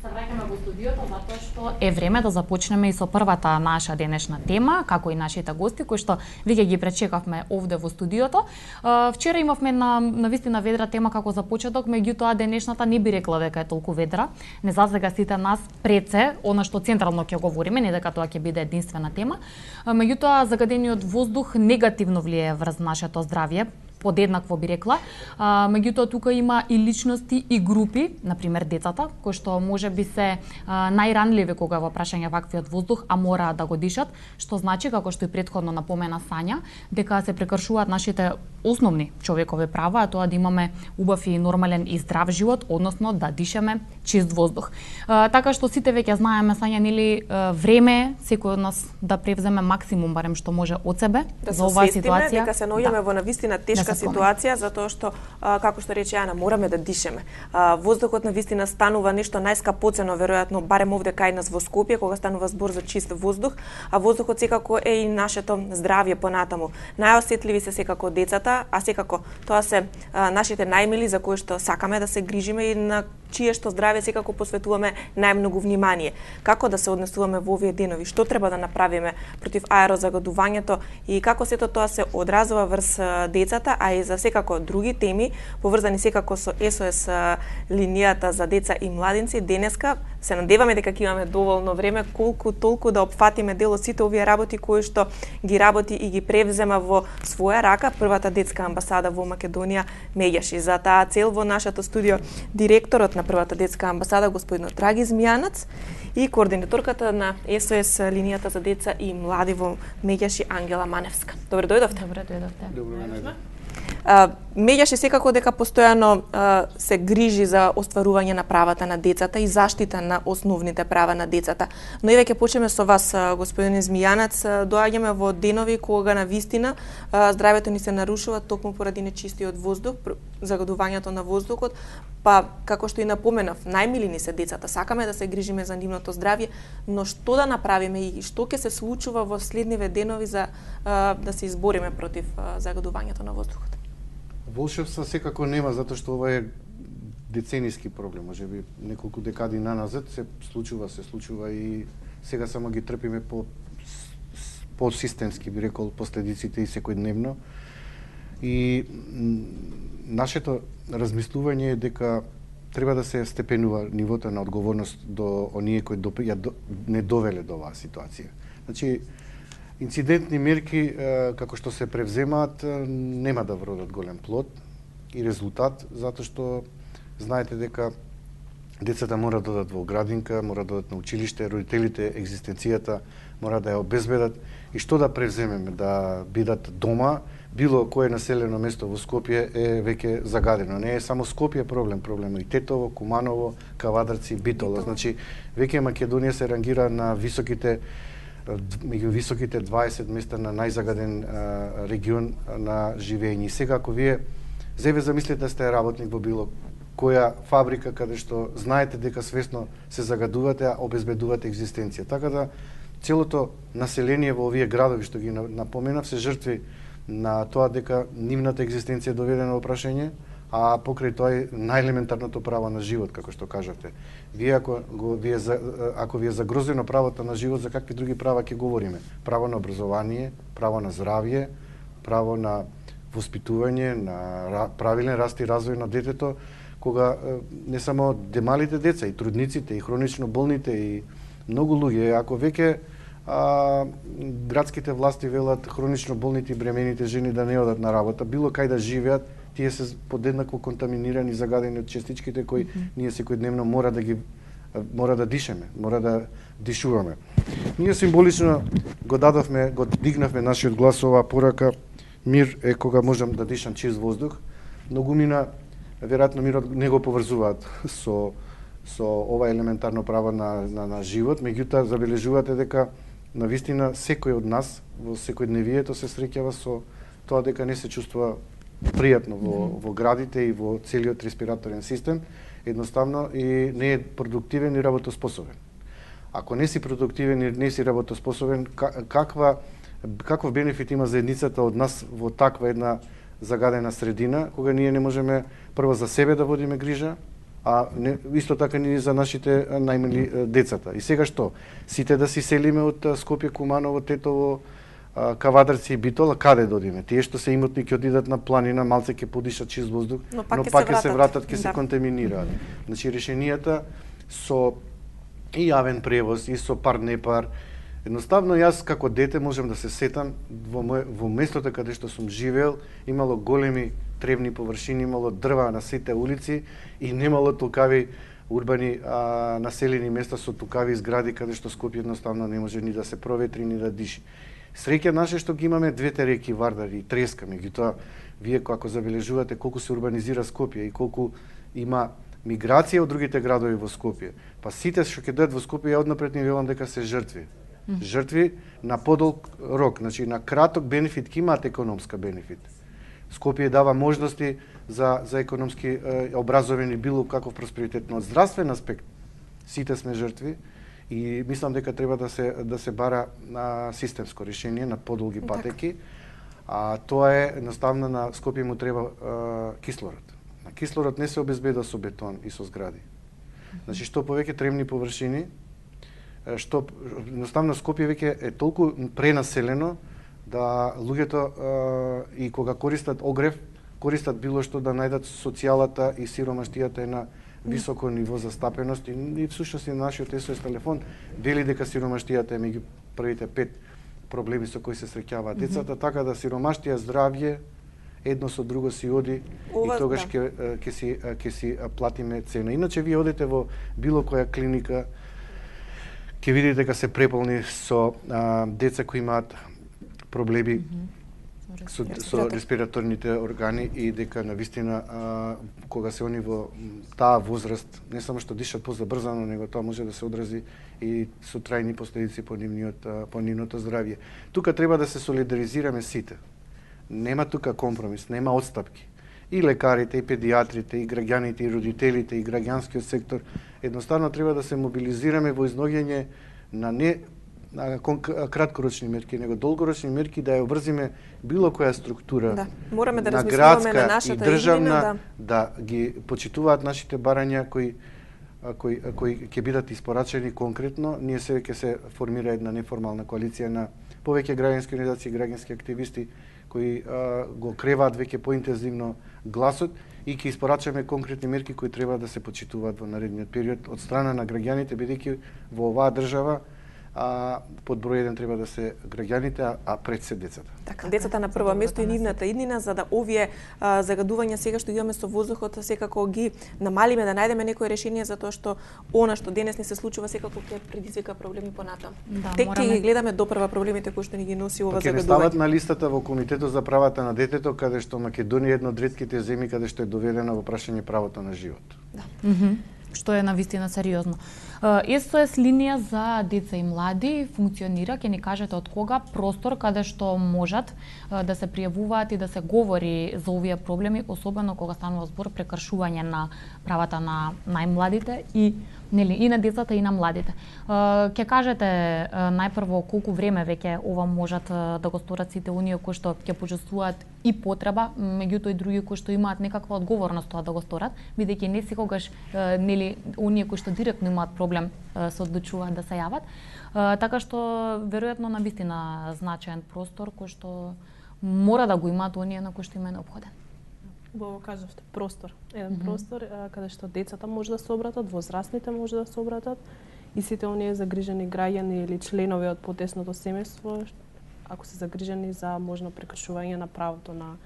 Се враќаме во студиото затоа што е време да започнеме и со првата наша денешна тема, како и нашите гости кои што веќе ги пречекавме овде во студиото. Вчера имавме на вистина ведра тема како за почеток, меѓутоа денешната не би рекла дека е толку ведра. Не засега сите нас пред се, она што централно ќе говориме, не дека тоа ќе биде единствена тема. Меѓутоа загадениот воздух негативно влијае врз нашето здравје, подеднакво би рекла. Меѓутоа тука има и личности и групи, на пример децата, кои што може би се најранливи кога во прашање ваквиот воздух, а мораат да го дишат, што значи како што и претходно напомена Сања, дека се прекршуваат нашите основни човекови права, а тоа да имаме убав и нормален и здрав живот, односно да дишаме чист воздух. Така што сите веќе знаеме, Сања, нели време е секој од нас да превземе максимум барем што може од себе за оваа ситуација. Дека се наоѓаме во навистина тешка ситуација, затоа што, како што рече Јана, мораме да дишеме. Воздухот навистина станува нешто најскапоцено, веројатно, барем овде кај нас во Скопје, кога станува збор за чист воздух, а воздухот секако е и нашето здравје понатаму. Најосетливи се секако децата, а секако тоа се нашите најмили за кои што сакаме да се грижиме и на чие што здравје секако посветуваме најмногу внимание. Како да се однесуваме во овие денови, што треба да направиме против аерозагадувањето и како сето тоа се одразува врз децата, а и за секако други теми, поврзани секако со СОС линијата за деца и младинци. Денеска се надеваме дека ќе имаме доволно време, колку толку да опфатиме дел од сите овие работи кои што ги работи и ги превзема во своја рака првата детска амбасада во Македонија Меѓаши. За таа цел во нашето студио директорот на првата детска амбасада господин Драги Змијанац и координаторката на СОС линијата за деца и млади во Меѓаши Ангела Маневска. Добре дојдовте. Добре дојдовте. Добре. Меѓаши секако дека постојано се грижи за остварување на правата на децата и заштита на основните права на децата. Но еве ќе почнеме со вас, господин Змијанац. Доаѓаме во денови кога на вистина здравјето ни се нарушува токму поради нечистиот воздух, загадувањето на воздухот, па како што и напоменав, најмили ни се децата, сакаме да се грижиме за нивното здравје, но што да направиме и што ќе се случува во следниве денови за да се избориме против загадувањето на воздухот? Волшебство секако нема, затоа што ова е деценијски проблем, можеби неколку декади наназад се случува и сега само ги трпиме по системски, би рекол, последиците и секојдневно. И нашето размислување е дека треба да се степенува нивото на одговорност до оние кои не довеле до оваа ситуација. Значи, инцидентни мерки, како што се превземаат, нема да вродат голем плод и резултат, затоа што знаете дека децата мора да одат во градинка, мора да одат на училиште, родителите екзистенцијата мора да ја обезбедат и што да превземеме, да бидат дома, било кое населено место во Скопје е веќе загадено. Не е само Скопје проблем и Тетово, Куманово, Кавадарци, Битола. Значи, веќе Македонија се рангира на меѓу високите 20 места на најзагаден регион на живење. И сега, ако вие замислите да сте работник во било која фабрика каде што знаете дека свесно се загадувате, а обезбедувате екзистенција. Така да целото население во овие градови што ги напоменав се жртви на тоа дека нивната екзистенција е доведена во прашање, а покрај тоа е најелементарното право на живот, како што кажавте. Ако ви е загрозено правото на живот, за какви други права ќе говориме? Право на образование, право на здравје, право на воспитување, на правилен раст и развој на детето, кога не само демалите деца, и трудниците, и хронично болните, и многу луѓе, ако веќе градските власти велат хронично болните и бремените жени да не одат на работа, било кај да живеат, тие се подеднакво контаминирани и загадени од частичките кои ние секојдневно мора да дишеме, мора да дишуваме. Ние символично го дигнавме нашиот глас оваа порака. Мир е кога можам да дишам чист воздух. Многумина веројатно мирот не го поврзуваат со ова елементарно право на живот, меѓутоа забележувате дека навистина секој од нас во секојдневието се среќава со тоа дека не се чувствува пријатно во градите и во целиот респираторен систем, едноставно и не е продуктивен и работоспособен. Ако не си продуктивен и не си работоспособен, каков бенефит има заедницата од нас во таква една загадена средина, кога ние не можеме прво за себе да водиме грижа, а исто така ни за нашите најмали децата. И сега што? Сите да си селиме од Скопје, Куманово, Тетово, Кавадарци и Битола, каде да одиме? Тие што се имотни ќе одидат на планина, малце ќе подишат чист воздух, но пак ќе се вратат, ќе се контаминираат. Значи решенијата со и јавен превоз, и со пар не пар. Едноставно јас како дете можам да се сетам во местото каде што сум живеел, имало големи тревни површини, имало дрва на сите улици и немало толкави урбани населени места со толкави згради каде што Скопје едноставно не може ни да се проветри ни да диши. Среќа наше што ги имаме двете реки Вардар и Треска, меѓутоа вие ако забележувате колку се урбанизира Скопје и колку има миграција од другите градови во Скопје, па сите што ќе дојдат во Скопје ја однапред ни велам дека се жртви. Жртви на подолг рок, значи на краток бенефит ќе имаат економска бенефит. Скопје дава можности за економски образовани било каков просперитет, но од здравствен аспект сите сме жртви и мислам дека треба да се бара системско решение на подолги патеки. А тоа е едноставно на Скопје му треба кислород. На кислород не се обезбедува со бетон и со згради. Значи што повеќе тревни површини, што едноставно Скопје веќе е толку пренаселено да луѓето и кога користат огрев, користат било што да најдат социјалата и сиромаштијата е на високо ниво застапеност и всушност и нашиот СОС телефон дели дека сиромаштијата е меѓу првите 5 проблеми со кои се среќаваат децата, така да сиромаштија, здравје едно со друго си оди и тогаш ќе си платиме цена. Иначе вие одите во било која клиника, ќе видите дека се преполни со деца кои имаат проблеми со респираторните органи и дека навистина кога се они во таа возраст не само што дишат позабрзано, него тоа може да се одрази и со трајни последици по нивното здравје. Тука треба да се солидаризираме сите. Нема тука компромис, нема отстапки. И лекарите, и педиатрите, и граѓаните, и родителите, и граѓанскиот сектор едноставно треба да се мобилизираме во изноѓање на не краткорочни мерки, него долгорочни мерки да ја обврзиме било која структура мораме да на градска и државна да ги почитуваат нашите барања кои ќе бидат испорачени конкретно. Ние се ќе се формира една неформална коалиција на повеќе граѓански организации и граѓански активисти кои го креваат веќе поинтензивно гласот и ќе испорачаме конкретни мерки кои треба да се почитуваат во наредниот период од страна на граѓаните, бидејќи во оваа држава под број 1 треба да се граѓаните, а пред се децата. Така, децата на прво место и нивната иднина, за да овие загадувања сега што имаме со воздухот секако ги намалиме, да најдеме некое решение, затоа што она што денес не се случува секако ќе предизвика проблеми понатаму. Тек ќе ги гледаме допрва проблемите кои што ни ги носи ова загадување. Ќе стават на листата во Комитетот за правата на детето, каде што Македонија е една од ретките земји каде што е доведена во прашање правото на живот. Што е навистина сериозно. СОС линија за деца и млади функционира, ќе ни кажете од кога, простор каде што можат да се пријавуваат и да се говори за овие проблеми, особено кога станува збор прекршување на правата на најмладите и на децата и на младите. Ќе кажете најпрво колку време веќе ова можат да го сторат сите оние кои што ќе почувствуваат и потреба, меѓутоа и други кои што имаат некаква одговорност тоа да го сторат, бидејќи не секогаш оние кои што директно имаат проблем се одлучуваат да се јават. Така што веројатно навистина значаен простор кој што мора да го имаат оние на кои што им е неопходен. Убаво кажавте, простор. Еден простор каде што децата може да се обратат, возрастните може да се обратат и сите оние загрижени граѓани или членови од потесното семејство, ако се загрижени за можно прекршување на правото на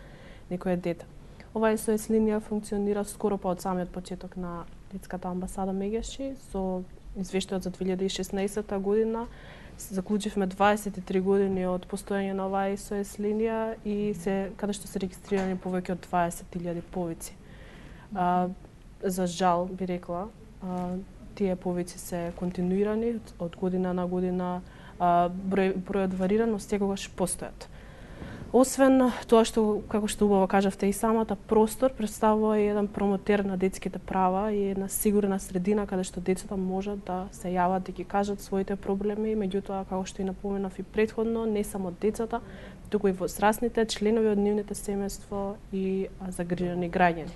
некое дете. Оваа СОС линија функционира скоро па од самиот почеток на Детската амбасада Мегешчи со извештајот за 2016 година. Заклучивме 23 години од постојање на оваа СОС линија и каде што се регистрирани повеќе од 20.000 повици. За жал, би рекла, тие повици се континуирани од година на година, бројот варира, но секогаш постојат. Освен тоа што, како што убаво кажавте и самата, простор представува и еден промотер на детските права и една сигурна средина каде што децата можат да се јават да ги кажат своите проблеми, меѓутоа како што и напоменав и претходно, не само децата, туку и возрастните, членови од нивните семејство и загрижени граѓани.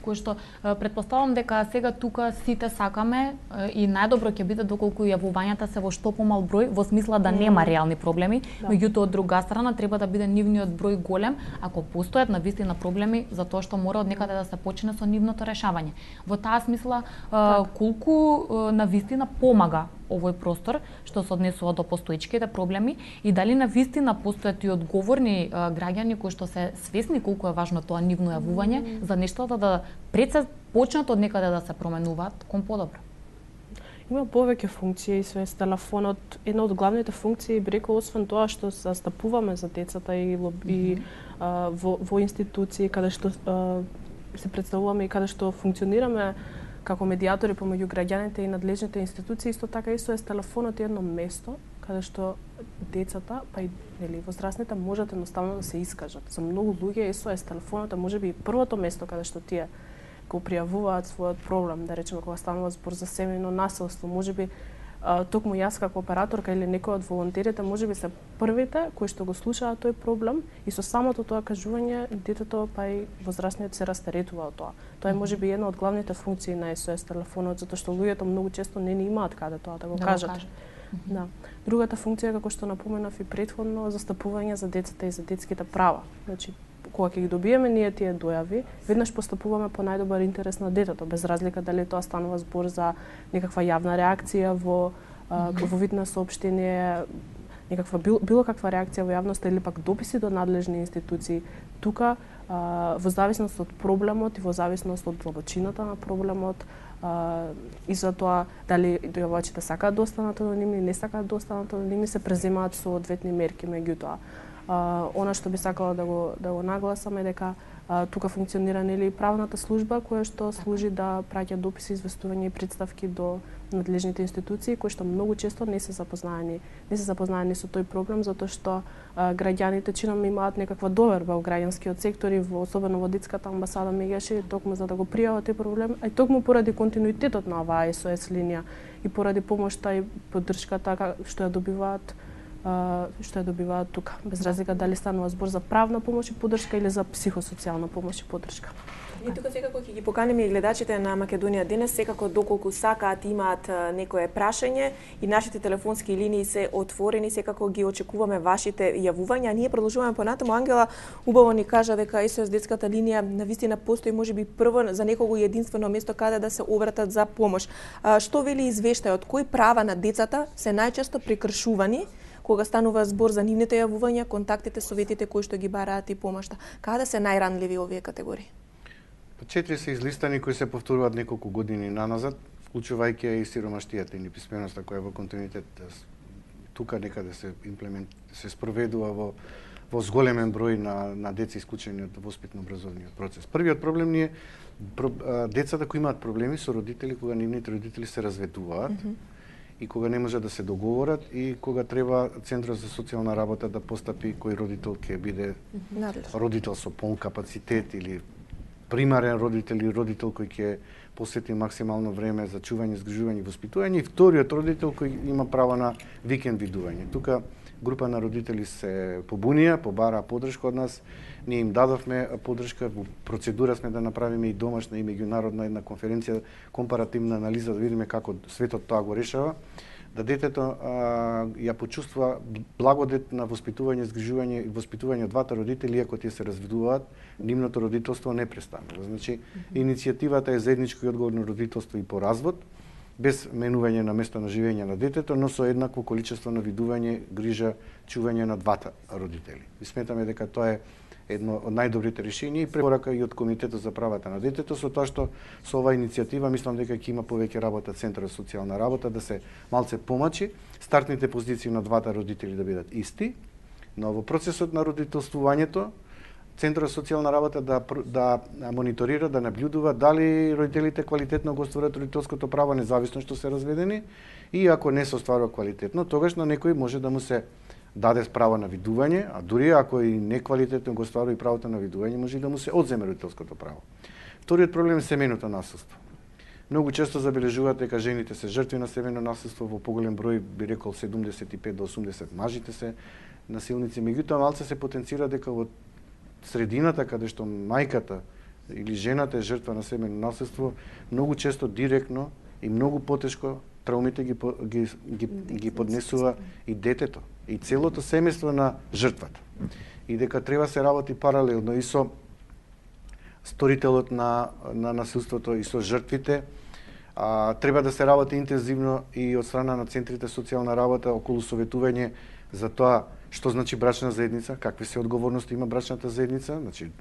кој што претпоставувам дека сега тука сите сакаме и најдобро ќе биде доколку јавувањата се во што помал број, во смисла да нема реални проблеми, меѓутоа од друга страна треба да биде нивниот број голем ако постојат навистина проблеми, затоа што мора од некаде да се почне со нивното решавање. Во таа смисла колку навистина помага овој простор што се однесува до постоечките проблеми и дали навистина постојат и одговорни граѓани кои што се свесни колку е важно тоа нивно јавување за нештата да пред се почнат од некаде да се променуваат кон подобро. Има повеќе функции, све телефонот, една од главните функции би рекол освен тоа што се застапуваме за децата и во институции каде што се представуваме и каде што функционираме како медиатори помеѓу граѓаните и надлежните институции, исто така исто е телефонот едно место каде што децата, па и возрастните можат едноставно да се искажат. За многу луѓе SOS телефонот е можеби првото место каде што тие го пријавуваат својот проблем, да речеме кога станува збор за семејно насилство, можеби токму јас како операторка или некој од волонтерите можеби се првите кои што го слушаат тој проблем и со самото тоа кажување детето па и возрастниот се растеретува од тоа. Тоа е можеби една од главните функции на SOS телефонот, затоа што луѓето многу често не имаат каде тоа да го кажат. Да. Другата функција како што напоменав и претходно, застапување за децата и за детските права. Значи кога ќе ги добиеме ние тие дојави, веднаш постапуваме по најдобар интерес на детето, без разлика дали тоа станува збор за некаква јавна реакција во вид на соопштение, некаква било каква реакција во јавноста или пак дописи до надлежни институции. Тука во зависност од проблемот и во зависност од длабочината на проблемот и за тоа дали дојавувачите сакаат да останат анонимни, не сакаат да останат анонимни, се преземаат соодветни мерки. Меѓутоа, она што би сакала да го нагласам е дека тука функционира нели правната служба која што служи да праќа дописи, известувања и представки до надлежните институции кои што многу често не се запознаени со тој проблем затоа што граѓаните чином имаат некаква доверба во граѓанскиот сектор и особено во детската амбасада меѓаше токму за да го пријават тој проблем, а и токму поради континуитетот на оваа SOS линија и поради помошта и поддршката што ја добиваат тука, без разлика дали станува збор за правна помош и поддршка или за психосоцијална помош и поддршка. И тука секако ќе ги поканеме и гледачите на Македонија денес, секако доколку сакаат имаат некое прашање и нашите телефонски линии се отворени, секако ги очекуваме вашите јавувања. Ние продолжуваме понатаму. Ангела убаво ни кажа дека SOS детската линија навистина постои можеби прво за некого единствено место каде да се обратат за помош. Што вели извештајот? Кои права на децата се најчесто прекршувани кога станува збор за нивните јавувања, контактите, советите кои што ги бараат и помошта? Каде се најранливи овие категории? 4 се излистани кои се повторуваат неколку години наназад, вклучувајќи и сиромаштијата и неписменоста која во континуитет тука некаде се спроведува во зголемен број на деца исклучени од воспитно-образовниот процес. Првиот проблем ни е децата кои имаат проблеми со родители кога нивните родители се разведуваат и кога не можат да се договорат и кога треба Центарот за социјална работа да постапи кој родител ќе биде родител со полн капацитет или примарен родител или родител кој ќе посвети максимално време за чување, згрижување и воспитување, и вториот родител кој има право на викенд видување. Тука група на родители се побунија, побараа поддршка од нас. Ние им дадовме поддршка, во процедура сме да направиме и домашна и меѓународна една конференција, компаративна анализа да видиме како светот тоа го решава, да детето ја почувствува благодет на воспитување, згрижување и воспитување од двата родители, иако тие се разведуваат, нивното родителство не престанува. Значи, иницијативата е заедничко и одговорно родителство и по развод, без менување на место на живење на детето, но со еднакво количество на видување, грижа, чување на двата родители. И сметаме дека тоа е едно од најдобрите решенија и препорака и од Комитетот за правата на детето, со тоа што со оваа иницијатива мислам дека ќе има повеќе работа Центарот за социјална работа да се малце помачи, стартните позиции на двата родители да бидат исти, но во процесот на родителствувањето Центарот за социјална работа да мониторира, да наблюдува дали родителите квалитетно го остваруваат родителското право независно што се разведени и ако не се остварува квалитетно, тогаш на некој може да му се даде право на видување, а дури ако и неквалитетно го остварува и правото на видување, може и да му се одземе родителското право. Вториот проблем е семејното насилство. Многу често забележуваат дека жените се жртви на семејно насилство, во поголем број би рекол 75 до 80 мажите се насилници, меѓутоа малце се потенцира дека во средината каде што мајката или жената е жртва на семејно насилство, многу често директно и многу потешко траумите ги поднесува и детето, и целото семејство на жртвата. И дека треба се работи паралелно и со сторителот на насилството и со жртвите. Треба да се работи интензивно и од страна на центрите социјална работа околу советување за тоа што значи брачна заедница, какви се одговорности има брачната заедница, значи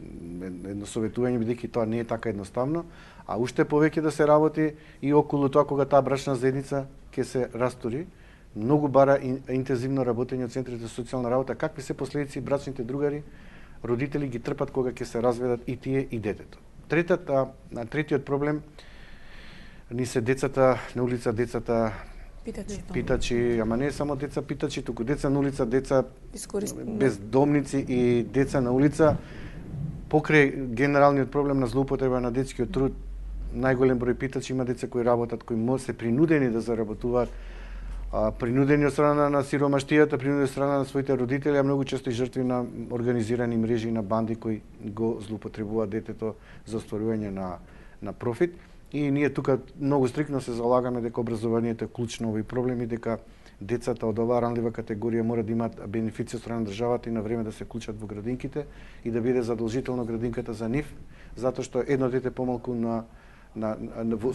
едно советување бидејќи тоа не е така едноставно, а уште повеќе да се работи и околу тоа кога таа брачна заедница ќе се растури. Многу бара интензивно работење од центрите за социјална работа, какви се последици брачните другари, родители ги трпат кога ќе се разведат и тие и детето. Третиот проблем ни се децата на улица, децата питачи, ама не само деца питачи, туку деца на улица, деца бездомници и деца на улица. Покрај генералниот проблем на злоупотреба на детскиот труд, најголем број питачи има деца кои работат, кои се принудени да заработуваат, принудени од страна на сиромаштијата, принудени од страна на своите родители, а многу често и жртви на организирани мрежи на банди кои го злоупотребуваат детето за остварување на профит. И ние тука многу стрикно се залагаме дека образованието е клуч на овој проблем и дека децата од оваа ранлива категорија мора да имаат бенефици од страна на државата и на време да се вклучат во градинките и да биде задолжително градинката за нив, затоа што едно дете помалку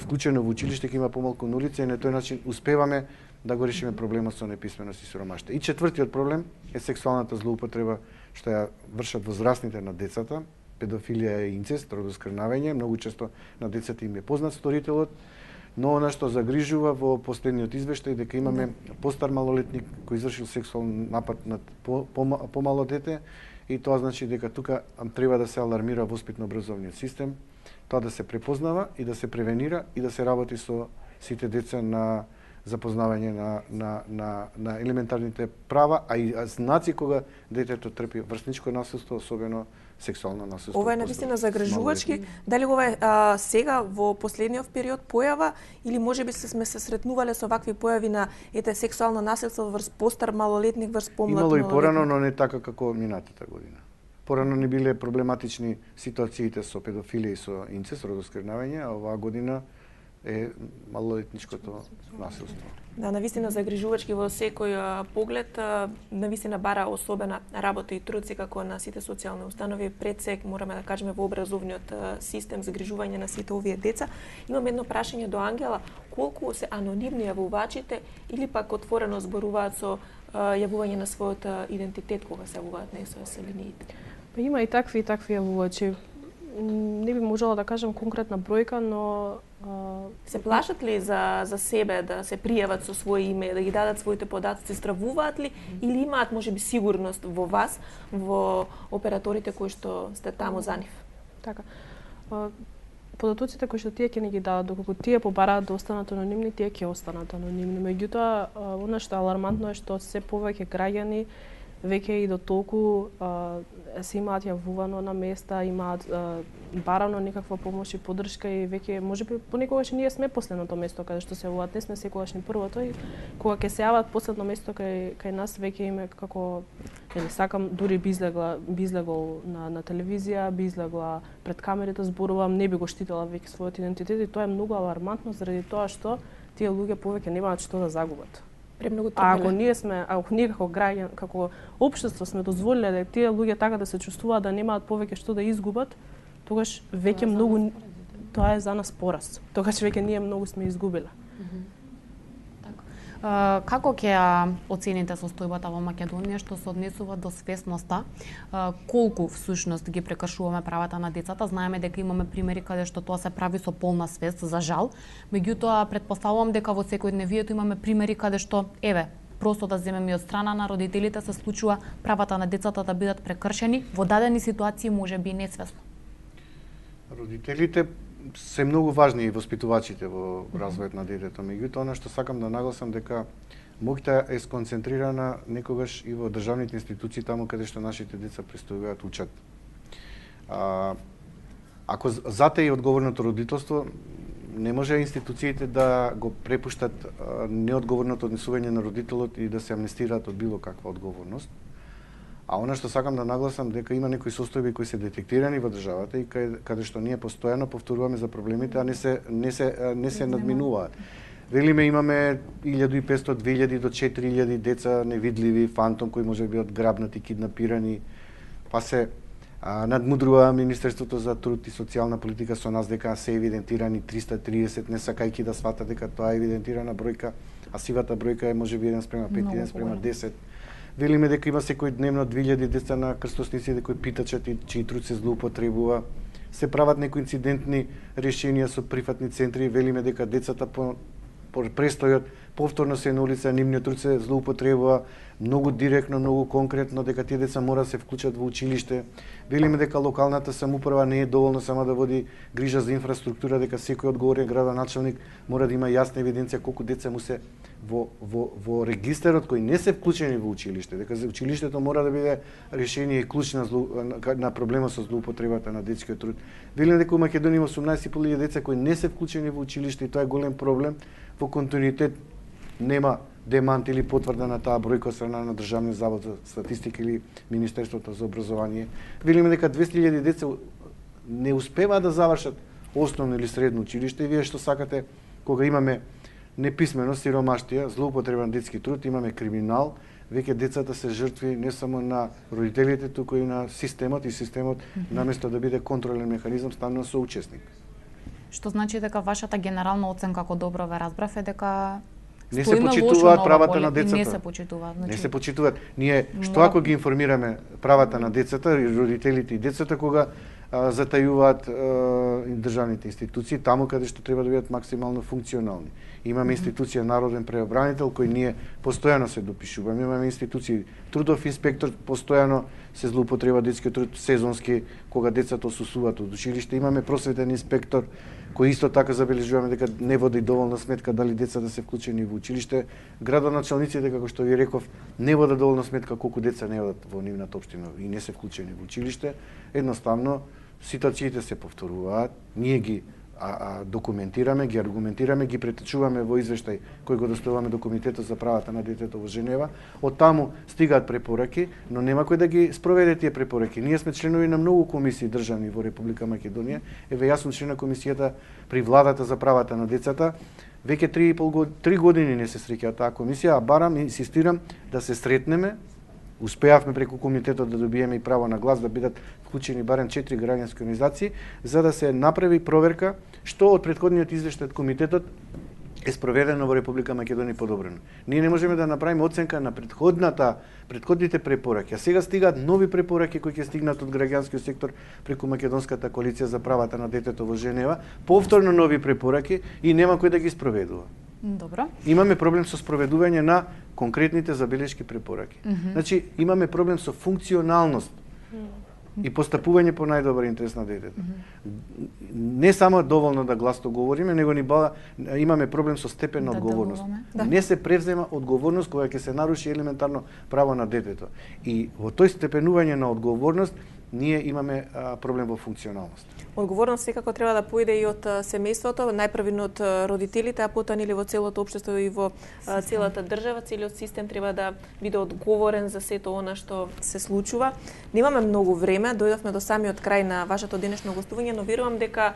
вклучено во училиште ќе има помалку на улица и на тој начин успеваме да го решиме проблемот со неписменост и сиромаштво. И четвртиот проблем е сексуалната злоупотреба што ја вршат возрастните на децата. Педофилија и инцест, родоскрнавање, многу често на децата им е познат сторителот, но она што загрижува во последниот извештај дека имаме постар малолетник кој извршил сексуален напад над помало дете и тоа значи дека тука треба да се алармира воспитно-образовниот систем, тоа да се препознава и да се превенира и да се работи со сите деца на запознавање на елементарните права, а и знаци кога детето трпи врсничко насилство, особено сексуално насилство. Ова е навистина загрижувачки. Дали ова е сега во последниот период појава или можеби сме се сретнувале со вакви појави на сексуално насилство врз постар малолетник, врз помлад малолетник? Имало и порано, но не така како минатата година. Порано не биле проблематични ситуациите со педофилија и со инцест, родоскрнавање, а оваа година е малолетничкото насилство. Да, навистина загрижувачки во секој поглед, навистина бара особена работа и труд секако на сите социјални установи, пред се мораме да кажеме во образовниот систем загрижување на сите овие деца. Имам едно прашање до Ангела, колку се анонимни јавувачите или пак отворено зборуваат со јавување на својот идентитет кога се јавуваат на СОС линиите? Па има и такви јавувачи. Не би можела да кажам конкретна бројка, но се плашат ли за себе да се пријават со своје име, да ги дадат своите податоци, стравуваат ли или имаат можеби сигурност во вас, во операторите кои што сте таму за нив? Така. Податоците кои што тие ќе не ги дадат, доколку тие побараат да останат анонимни, тие ќе останат анонимни. Меѓутоа, она што е алармантно е што се повеќе граѓани веќе и до толку се имаат јавувано на места, имаат барано некаква помош и поддршка и веќе можеби понекогаш ние сме последното место каде што се јавуваат, не сме секогаш ни првото и кога ќе се јават последно место кај нас веќе име како сакам дури би излегол на телевизија, би излегла пред камерите, зборувам, не би го штитела веќе својот идентитет и тоа е многу алармантно заради тоа што тие луѓе повеќе немаат што да загубат. Ако ние како граѓани, како општество сме дозволиле да тие луѓе така да се чувствуваат да немаат повеќе што да изгубат, тогаш веќе многу тоа е за нас пораз. Тогаш веќе ние многу сме изгубиле. Како ќе оцените состојбата во Македонија што се однесува до свесноста, колку всушност ги прекршуваме правата на децата? Знаеме дека имаме примери каде што тоа се прави со полна свест, за жал. Меѓутоа, претпоставувам дека во секојдневието имаме примери каде што, просто да земеме од страна на родителите се случува правата на децата да бидат прекршени во дадени ситуации можеби несвесно. Родителите се многу важни и воспитувачите во развојот на детето. Меѓутоа, она што сакам да нагласам дека моќта е сконцентрирана некогаш и во државните институции таму каде што нашите деца престојуваат учат. Ако затаи одговорното родителство, не може институциите да го препуштат неодговорното однесување на родителот и да се амнестираат од било каква одговорност. А она што сакам да нагласам дека има некои состојби кои се детектирани во државата и каде што ние постојано повторуваме за проблемите, а не се надминуваат. Велиме имаме 1500, 2000 до 4000 деца невидливи, фантом кои може да бидат грабнати, киднапирани, па се надмудрува Министерството за труд и социјална политика со нас дека се евидентирани 330, не сакајќи да сватат дека тоа е евидентирана бројка, а сивата бројка е можеби 1:5, 1:10. Велиме дека има секој дневно 2000 деца на крстосниците кои питачат и чиј труд се злоупотребува. Се прават некои инцидентни решенија со прифатни центри, велиме дека децата по престојот повторно се на улица, нивниот труд се злоупотребува, многу директно, многу конкретно, дека тие деца мора да се вклучат во училиште. Велиме дека локалната самоуправа не е доволно само да води грижа за инфраструктура, дека секој одговорен градоначелник мора да има јасна евиденција колку деца му се во регистарот кои не се вклучени во училиште, дека за училиштето мора да биде решение и клуч на проблемот со злоупотребата на детскиот труд. Велиме дека во Македонија има 18.000 деца кои не се вклучени во училиште и тоа е голем проблем. Во континуитет нема демант или потврда на таа бројка од страна на Државниот завод за статистика или Министерството за образование. Велиме дека 200.000 деца не успеваат да завршат основно или средно училиште и вие што сакате кога имаме неписменост, сиромаштија, злоупотреба на детски труд, имаме криминал, веќе децата се жртви не само на родителите, туку и на системот и системот наместо да биде контролен механизам станува соучесник. Што значи дека вашата генерална оценка, ако добро ве разбрав, е дека не се почитуваат правата на децата. Не се почитуваат. Значи... Не се почитуваат. Ние што ако ги информираме правата на децата, родителите и децата кога затајуваат државните институции таму каде што треба да бидат максимално функционални. Имаме институција Народен преобранител кој ние постојано се допишуваме. Имаме институции Трудов инспектор, постојано се злоупотреба детскиот труд сезонски кога децата осусуваат од училиште. Имаме просветен инспектор кој исто така забележуваме дека не води доволна сметка дали децата се вклучени во училиште. Градоначалниците, како што ви реков, не водат доволна сметка колку деца не одат во нивната општина и не се вклучени во училиште. Едноставно ситуациите се повторуваат, ние ги документираме, ги аргументираме, ги претечуваме во извештај кој го доставуваме до Комитетот за правата на детето во Женева. Од таму стигаат препораки, но нема кој да ги спроведе тие препораки. Ние сме членови на многу комисии државни во Република Македонија. Еве јас сум член на комисијата при владата за правата на децата. Веќе 3 години не се среќа таа комисија, а барам и инсистирам да се сретнеме. Успеавме преку комитетот да добиеме и право на глас да бидат вклучени барем 4 граѓански организации за да се направи проверка што од претходниот извештај од комитетот е спроведено во Република Македонија подобрено. Ние не можеме да направиме оценка на претходните препораки, а сега стигаат нови препораки кои ќе стигнат од граѓанскиот сектор преку Македонската коалиција за правата на детето во Женева, повторно нови препораки и нема кој да ги спроведува. Добро. Имаме проблем со спроведување на конкретните забелешки препораки. Значи, имаме проблем со функционалност и постапување по најдобар интерес на детето. Не само доволно да гласно говориме, него имаме проблем со степен на одговорност. Не се превзема одговорност кога ќе се наруши елементарно право на детето. И во тој степенување на одговорност ние имаме проблем во функционалност. Одговорност секако треба да поиде и од семејството, најпрвено од родителите, а потоа или во целото општество и во целата држава, целиот систем треба да биде одговорен за сето она што се случува. Немаме многу време, дојдовме до самиот крај на вашето денешно гостување, но верувам дека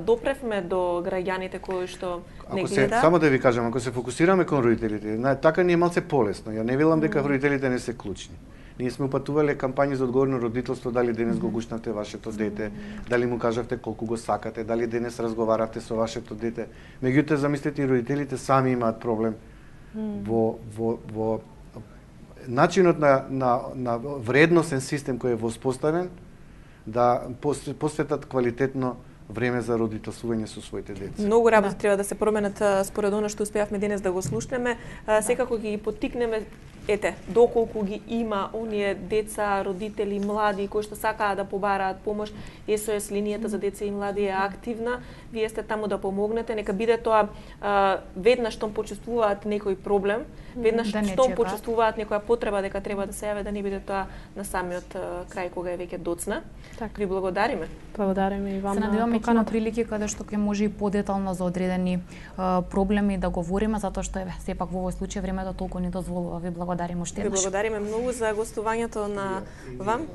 допревме до граѓаните кои што не гледаат. Само да ви кажам, ако се фокусираме кон родителите, така ни е малце полесно. Ја не велам дека родителите не се клучни. Ние сме упатувале кампањи за одговорно родителство, дали денес го гушнавте вашето дете, дали му кажавте колку го сакате, дали денес разговаравте со вашето дете. Меѓутоа, замислете, и родителите сами имаат проблем во начинот на вредносен систем кој е воспоставен да посветат квалитетно време за родителствување со своите деца. Многу работи треба да се променат според она што успеавме денес да го слушнеме. Секако ги поттикнеме, доколку ги има оние деца, родители, млади кои што сакаат да побараат помош, СОС линијата за деца и млади е активна. Вие сте таму да помогнете, нека биде тоа веднаш што почувствуваат некој проблем, веднаш што почувствуваат некоја потреба дека треба да се јаве, да не биде тоа на самиот крај кога е веќе доцна. Ви благодариме. Благодариме и вам. Се надеваме ќе има прилики каде што ќе може и подетално за одредени проблеми да говориме, затоа што сепак во овој случај времето толку не дозволува. Ви благодарам. благодарим уште Ви еднаш. благодариме многу за гостувањето на вам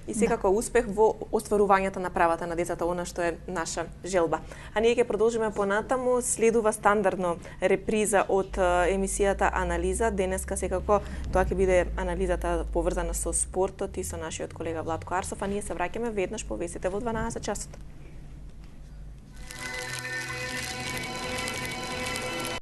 и секако успех во остварувањето на правата на децата, она што е наша желба. А ние ќе продолжиме понатаму, следува стандардно реприза од емисијата Анализа. Денеска секако тоа ќе биде анализата поврзана со спортот и со нашиот колега Владко Арсов, а ние се враќаме веднаш по вестите во 12 часот.